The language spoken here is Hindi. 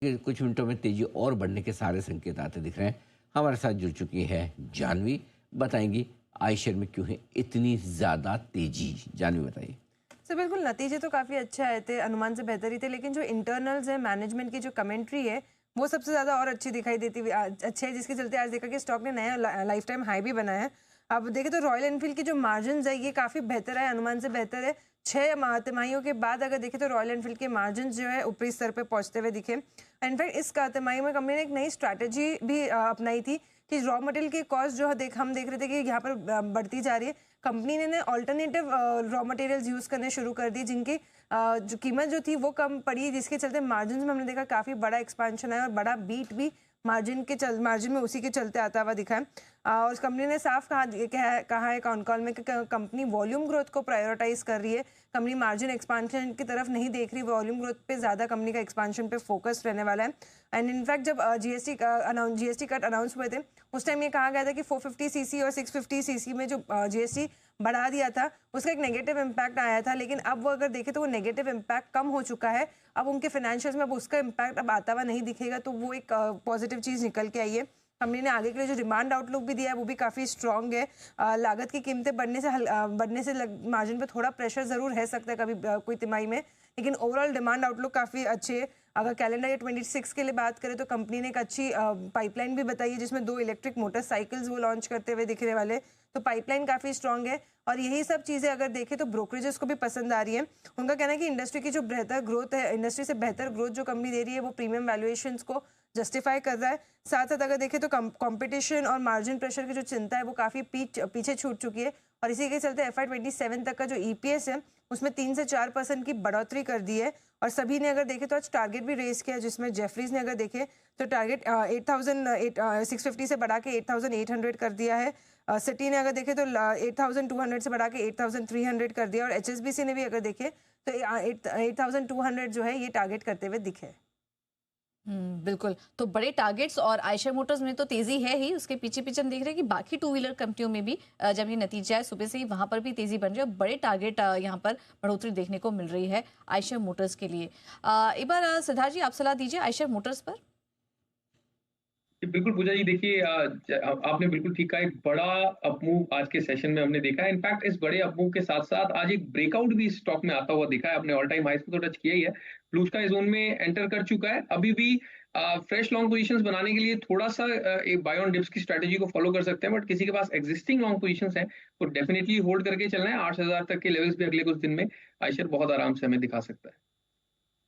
कि कुछ मिनटों में तेजी और बढ़ने के सारे संकेत आते दिख रहे हैं। हमारे साथ जुड़ चुकी है जानवी, बताएंगी आयशर में क्यों है इतनी ज्यादा तेजी। जानवी बताइए। सर बिल्कुल, नतीजे तो काफ़ी अच्छे आए थे, अनुमान से बेहतर ही थे, लेकिन जो इंटरनल्स है, मैनेजमेंट की जो कमेंट्री है, वो सबसे ज़्यादा और अच्छी दिखाई देती हुई अच्छी है, जिसके चलते आज देखा कि स्टॉक ने नया लाइफ टाइम हाई भी बनाया है। अब देखें तो रॉयल एनफील्ड की जो मार्जिन है ये काफ़ी बेहतर है, अनुमान से बेहतर है। 6 तिमाहियों के बाद अगर देखें तो रॉयल एनफील्ड के मार्जिन जो है ऊपरी स्तर पर पहुंचते हुए दिखे। इनफैक्ट इस तिमाही में कंपनी ने एक नई स्ट्रैटेजी भी अपनाई थी कि रॉ मटेरियल की कॉस्ट जो हम देख रहे थे कि यहाँ पर बढ़ती जा रही है। कंपनी ने ऑल्टरनेटिव रॉ मटेरियल्स यूज़ करने शुरू कर दी, जिनकी जो कीमत जो थी वो कम पड़ी, जिसके चलते मार्जिन में हमने देखा काफ़ी बड़ा एक्सपेंशन है और बड़ा बीट भी मार्जिन में उसी के चलते आता हुआ दिखा है। और कंपनी ने साफ कहा है कॉन कॉल में कि कंपनी वॉल्यूम ग्रोथ को प्रायोरिटाइज कर रही है। कंपनी मार्जिन एक्सपेंशन की तरफ नहीं देख रही, वॉल्यूम ग्रोथ पे ज़्यादा कंपनी का एक्सपेंशन पे फोकस रहने वाला है। एंड इनफैक्ट जब जीएसटी कट अनाउंस हुए थे, उस टाइम ये कहा गया था कि 450 सीसी और 650 सीसी में जो जीएसटी बढ़ा दिया था उसका एक नेगेटिव इम्पैक्ट आया था, लेकिन अब वो अगर देखें तो वो नेगेटिव इम्पैक्ट कम हो चुका है। अब उनके फाइनेंशियल्स में अब उसका इम्पैक्ट अब आता हुआ नहीं दिखेगा, तो वो एक पॉजिटिव चीज़ निकल के आई है। कंपनी ने आगे के लिए जो डिमांड आउटलुक भी दिया है वो भी काफ़ी स्ट्रॉन्ग है। लागत की कीमतें बढ़ने से मार्जिन पे थोड़ा प्रेशर ज़रूर रह सकता है कभी कोई तिमाही में, लेकिन ओवरऑल डिमांड आउटलुक काफ़ी अच्छे है। अगर कैलेंडर ईयर 26 के लिए बात करें तो कंपनी ने एक अच्छी पाइपलाइन भी बताई है, जिसमें 2 इलेक्ट्रिक मोटरसाइकिल्स वो लॉन्च करते हुए दिखने वाले, तो पाइपलाइन काफ़ी स्ट्रॉन्ग है। और यही सब चीज़ें अगर देखें तो ब्रोकरेजेस को भी पसंद आ रही है। उनका कहना है कि इंडस्ट्री की जो बेहतर ग्रोथ है, इंडस्ट्री से बेहतर ग्रोथ जो कंपनी दे रही है वो प्रीमियम वैल्यूएशंस को जस्टिफाई कर रहा है। साथ साथ अगर देखें तो कंपटीशन और मार्जिन प्रेशर की जो चिंता है वो काफ़ी पीछे छूट चुकी है, और इसी के चलते FY27 तक का जो ईपीएस है उसमें 3 से 4% की बढ़ोतरी कर दी है। और सभी ने अगर देखे तो आज टारगेट भी रेज किया, जिसमें जेफरीज ने अगर देखे तो टारगेट 650 से बढ़ा के 8800 कर दिया है। सिटी ने अगर देखे तो 8200 से बढ़ा के 8300 कर दिया, और HSBC ने भी अगर देखे तो 8200 जो है ये टारगेट करते हुए दिखे। बिल्कुल। तो बड़े टारगेट्स और आयशर मोटर्स में तो तेजी है ही, उसके पीछे पीछे हम देख रहे हैं कि बाकी टू व्हीलर कंपनियों में भी जब ये नतीजा है सुबह से ही वहां पर भी तेजी बन रही है और बड़े टारगेट यहाँ पर बढ़ोतरी देखने को मिल रही है आयशर मोटर्स के लिए। एक बार सिद्धार्थ जी आप सलाह दीजिए आयशर मोटर्स पर। बिल्कुल पूजा जी, देखिए आपने बिल्कुल ठीक कहा। एक बड़ा अपमूव आज के सेशन में हमने देखा है। इनफैक्ट इस बड़े अपमूव के साथ साथ आज एक ब्रेकआउट भी स्टॉक में आता हुआ दिखा है। अपने ऑल टाइम हाइस को तो टच किया ही है, ब्लू स्काई जोन में एंटर कर चुका है। अभी भी फ्रेश लॉन्ग पोजीशंस बनाने के लिए थोड़ा सा एक बाय ऑन डिप्स की स्ट्रेटेजी को फॉलो कर सकते हैं, बट किसी के पास एग्जिस्टिंग लॉन्ग पोजीशंस हैं तो डेफिनेटली होल्ड करके चलना है। 8000 तक के लेवल्स भी अगले कुछ दिन में आयशर बहुत आराम से हमें दिखा सकता है।